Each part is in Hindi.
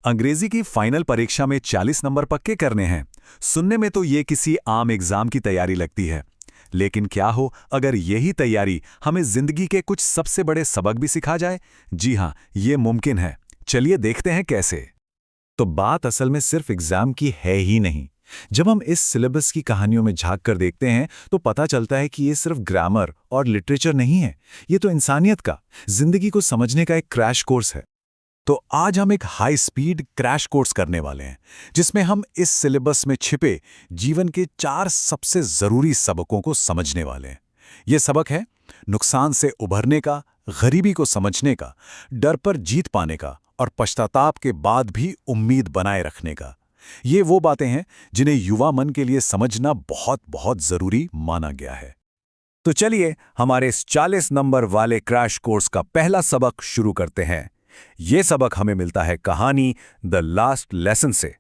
अंग्रेजी की फाइनल परीक्षा में 40 नंबर पक्के करने हैं। सुनने में तो ये किसी आम एग्जाम की तैयारी लगती है, लेकिन क्या हो अगर यही तैयारी हमें जिंदगी के कुछ सबसे बड़े सबक भी सिखा जाए। जी हां, ये मुमकिन है। चलिए देखते हैं कैसे। तो बात असल में सिर्फ एग्जाम की है ही नहीं। जब हम इस सिलेबस की कहानियों में झांक कर देखते हैं तो पता चलता है कि ये सिर्फ ग्रामर और लिटरेचर नहीं है, ये तो इंसानियत का, जिंदगी को समझने का एक क्रैश कोर्स है। तो आज हम एक हाई स्पीड क्रैश कोर्स करने वाले हैं, जिसमें हम इस सिलेबस में छिपे जीवन के 4 सबसे जरूरी सबकों को समझने वाले हैं। ये सबक है नुकसान से उभरने का, गरीबी को समझने का, डर पर जीत पाने का और पश्चाताप के बाद भी उम्मीद बनाए रखने का। ये वो बातें हैं जिन्हें युवा मन के लिए समझना बहुत बहुत जरूरी माना गया है। तो चलिए हमारे इस 40 नंबर वाले क्रैश कोर्स का पहला सबक शुरू करते हैं। ये सबक हमें मिलता है कहानी द लास्ट लेसन से।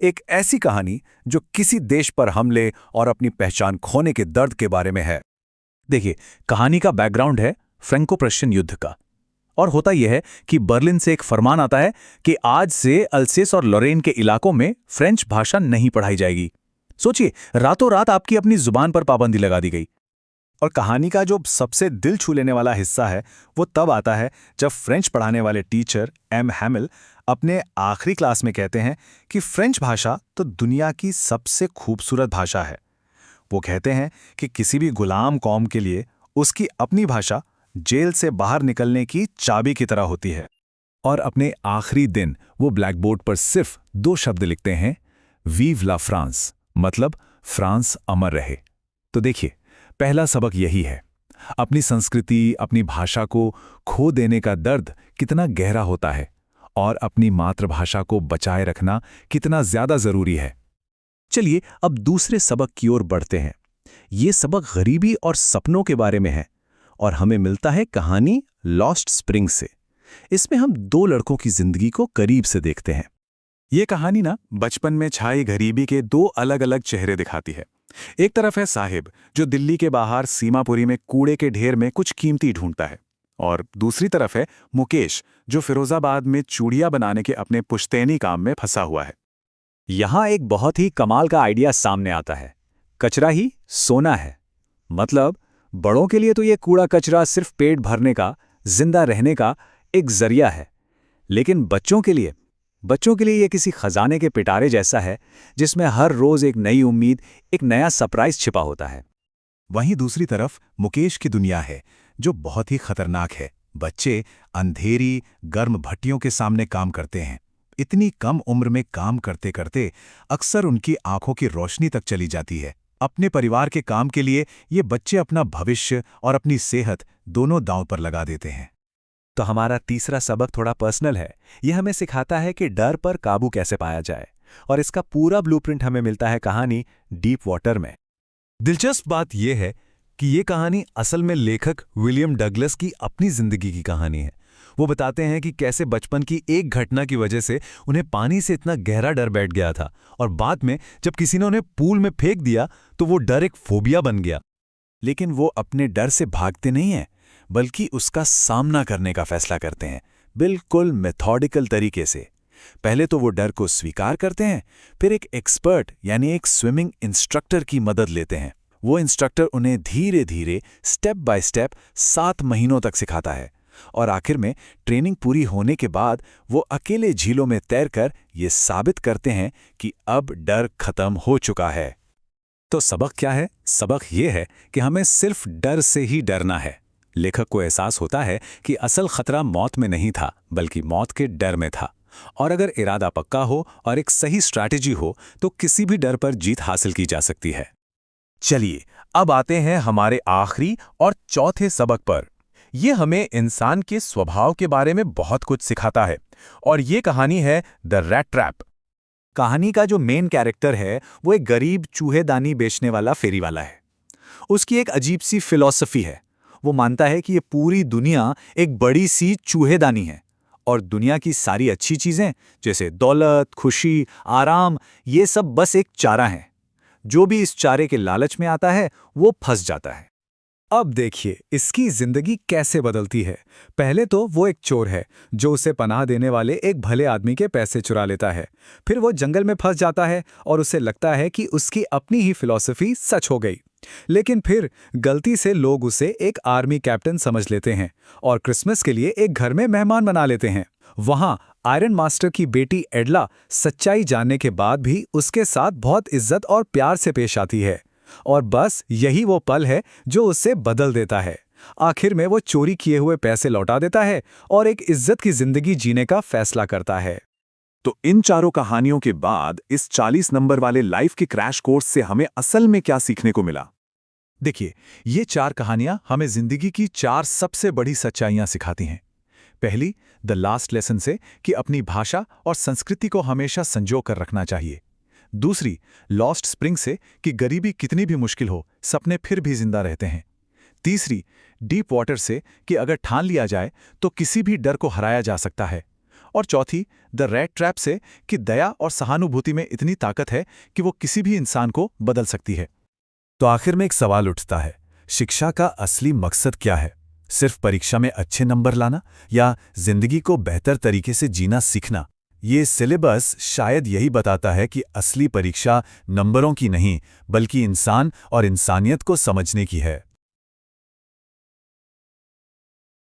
एक ऐसी कहानी जो किसी देश पर हमले और अपनी पहचान खोने के दर्द के बारे में है। देखिए, कहानी का बैकग्राउंड है फ्रैंको प्रशियन युद्ध का। और होता यह है कि बर्लिन से एक फरमान आता है कि आज से अल्सेस और लॉरेन के इलाकों में फ्रेंच भाषा नहीं पढ़ाई जाएगी। सोचिए, रातों रात आपकी अपनी जुबान पर पाबंदी लगा दी गई। और कहानी का जो सबसे दिल छू लेने वाला हिस्सा है वो तब आता है जब फ्रेंच पढ़ाने वाले टीचर एम हैमिल अपने आखिरी क्लास में कहते हैं कि फ्रेंच भाषा तो दुनिया की सबसे खूबसूरत भाषा है। वो कहते हैं कि किसी भी गुलाम कौम के लिए उसकी अपनी भाषा जेल से बाहर निकलने की चाबी की तरह होती है। और अपने आखिरी दिन वो ब्लैकबोर्ड पर सिर्फ 2 शब्द लिखते हैं, वीव ला फ्रांस, मतलब फ्रांस अमर रहे। तो देखिए, पहला सबक यही है, अपनी संस्कृति, अपनी भाषा को खो देने का दर्द कितना गहरा होता है और अपनी मातृभाषा को बचाए रखना कितना ज्यादा जरूरी है। चलिए अब दूसरे सबक की ओर बढ़ते हैं। ये सबक गरीबी और सपनों के बारे में है और हमें मिलता है कहानी लॉस्ट स्प्रिंग से। इसमें हम 2 लड़कों की जिंदगी को करीब से देखते हैं। ये कहानी ना बचपन में छाई गरीबी के 2 अलग अलग चेहरे दिखाती है। एक तरफ है साहिब, जो दिल्ली के बाहर सीमापुरी में कूड़े के ढेर में कुछ कीमती ढूंढता है, और दूसरी तरफ है मुकेश, जो फिरोजाबाद में चूड़ियां बनाने के अपने पुश्तैनी काम में फंसा हुआ है। यहां एक बहुत ही कमाल का आइडिया सामने आता है, कचरा ही सोना है। मतलब बड़ों के लिए तो ये कूड़ा कचरा सिर्फ पेट भरने का, जिंदा रहने का एक जरिया है, लेकिन बच्चों के लिए ये किसी खजाने के पिटारे जैसा है, जिसमें हर रोज एक नई उम्मीद, एक नया सरप्राइज छिपा होता है। वहीं दूसरी तरफ मुकेश की दुनिया है, जो बहुत ही खतरनाक है। बच्चे अंधेरी गर्म भट्टियों के सामने काम करते हैं। इतनी कम उम्र में काम करते करते अक्सर उनकी आंखों की रोशनी तक चली जाती है। अपने परिवार के काम के लिए ये बच्चे अपना भविष्य और अपनी सेहत दोनों दांव पर लगा देते हैं। तो हमारा तीसरा सबक थोड़ा पर्सनल है। यह हमें सिखाता है कि डर पर काबू कैसे पाया जाए, और इसका पूरा ब्लूप्रिंट हमें मिलता है कहानी डीप वाटर में। दिलचस्प बात यह है कि ये कहानी असल में लेखक विलियम डगलस की अपनी जिंदगी की कहानी है। वो बताते हैं कि कैसे बचपन की एक घटना की वजह से उन्हें पानी से इतना गहरा डर बैठ गया था, और बाद में जब किसी ने उन्हें पूल में फेंक दिया तो वो डर एक फोबिया बन गया। लेकिन वो अपने डर से भागते नहीं हैं, बल्कि उसका सामना करने का फैसला करते हैं, बिल्कुल मेथोडिकल तरीके से। पहले तो वो डर को स्वीकार करते हैं, फिर एक एक्सपर्ट यानी एक स्विमिंग इंस्ट्रक्टर की मदद लेते हैं। वो इंस्ट्रक्टर उन्हें धीरे धीरे स्टेप बाय स्टेप 7 महीनों तक सिखाता है, और आखिर में ट्रेनिंग पूरी होने के बाद वो अकेले झीलों में तैरकर ये साबित करते हैं कि अब डर खत्म हो चुका है। तो सबक क्या है? सबक ये है कि हमें सिर्फ डर से ही डरना है। लेखक को एहसास होता है कि असल खतरा मौत में नहीं था, बल्कि मौत के डर में था। और अगर इरादा पक्का हो और एक सही स्ट्रैटेजी हो तो किसी भी डर पर जीत हासिल की जा सकती है। चलिए अब आते हैं हमारे आखिरी और चौथे सबक पर। यह हमें इंसान के स्वभाव के बारे में बहुत कुछ सिखाता है, और ये कहानी है द रैट ट्रैप। कहानी का जो मेन कैरेक्टर है वो एक गरीब चूहेदानी बेचने वाला फेरी वाला है। उसकी एक अजीब सी फिलॉसफी है। वो मानता है कि ये पूरी दुनिया एक बड़ी सी चूहेदानी है, और दुनिया की सारी अच्छी चीजें जैसे दौलत, खुशी, आराम, ये सब बस एक चारा है। जो भी इस चारे के लालच में आता है वो फंस जाता है। अब देखिए इसकी जिंदगी कैसे बदलती है। पहले तो वो एक चोर है जो उसे पनाह देने वाले एक भले आदमी के पैसे चुरा लेता है। फिर वो जंगल में फंस जाता है और उसे लगता है कि उसकी अपनी ही फिलॉसफी सच हो गई। लेकिन फिर गलती से लोग उसे एक आर्मी कैप्टन समझ लेते हैं और क्रिसमस के लिए एक घर में मेहमान बना लेते हैं। वहां आयरन मास्टर की बेटी एडला सच्चाई जानने के बाद भी उसके साथ बहुत इज्जत और प्यार से पेश आती है। और बस यही वो पल है जो उसे बदल देता है। आखिर में वो चोरी किए हुए पैसे लौटा देता है और एक इज्जत की जिंदगी जीने का फैसला करता है। तो इन चारों कहानियों के बाद इस 40 नंबर वाले लाइफ के क्रैश कोर्स से हमें असल में क्या सीखने को मिला? देखिए, ये 4 कहानियां हमें जिंदगी की 4 सबसे बड़ी सच्चाइयां सिखाती हैं। पहली, द लास्ट लेसन से कि अपनी भाषा और संस्कृति को हमेशा संजो कर रखना चाहिए। दूसरी, लॉस्ट स्प्रिंग से कि गरीबी कितनी भी मुश्किल हो, सपने फिर भी जिंदा रहते हैं। तीसरी, डीप वाटर से कि अगर ठान लिया जाए तो किसी भी डर को हराया जा सकता है। और चौथी, द रैट ट्रैप से कि दया और सहानुभूति में इतनी ताकत है कि वो किसी भी इंसान को बदल सकती है। तो आखिर में एक सवाल उठता है, शिक्षा का असली मकसद क्या है? सिर्फ परीक्षा में अच्छे नंबर लाना या जिंदगी को बेहतर तरीके से जीना सीखना? ये सिलेबस शायद यही बताता है कि असली परीक्षा नंबरों की नहीं, बल्कि इंसान और इंसानियत को समझने की है।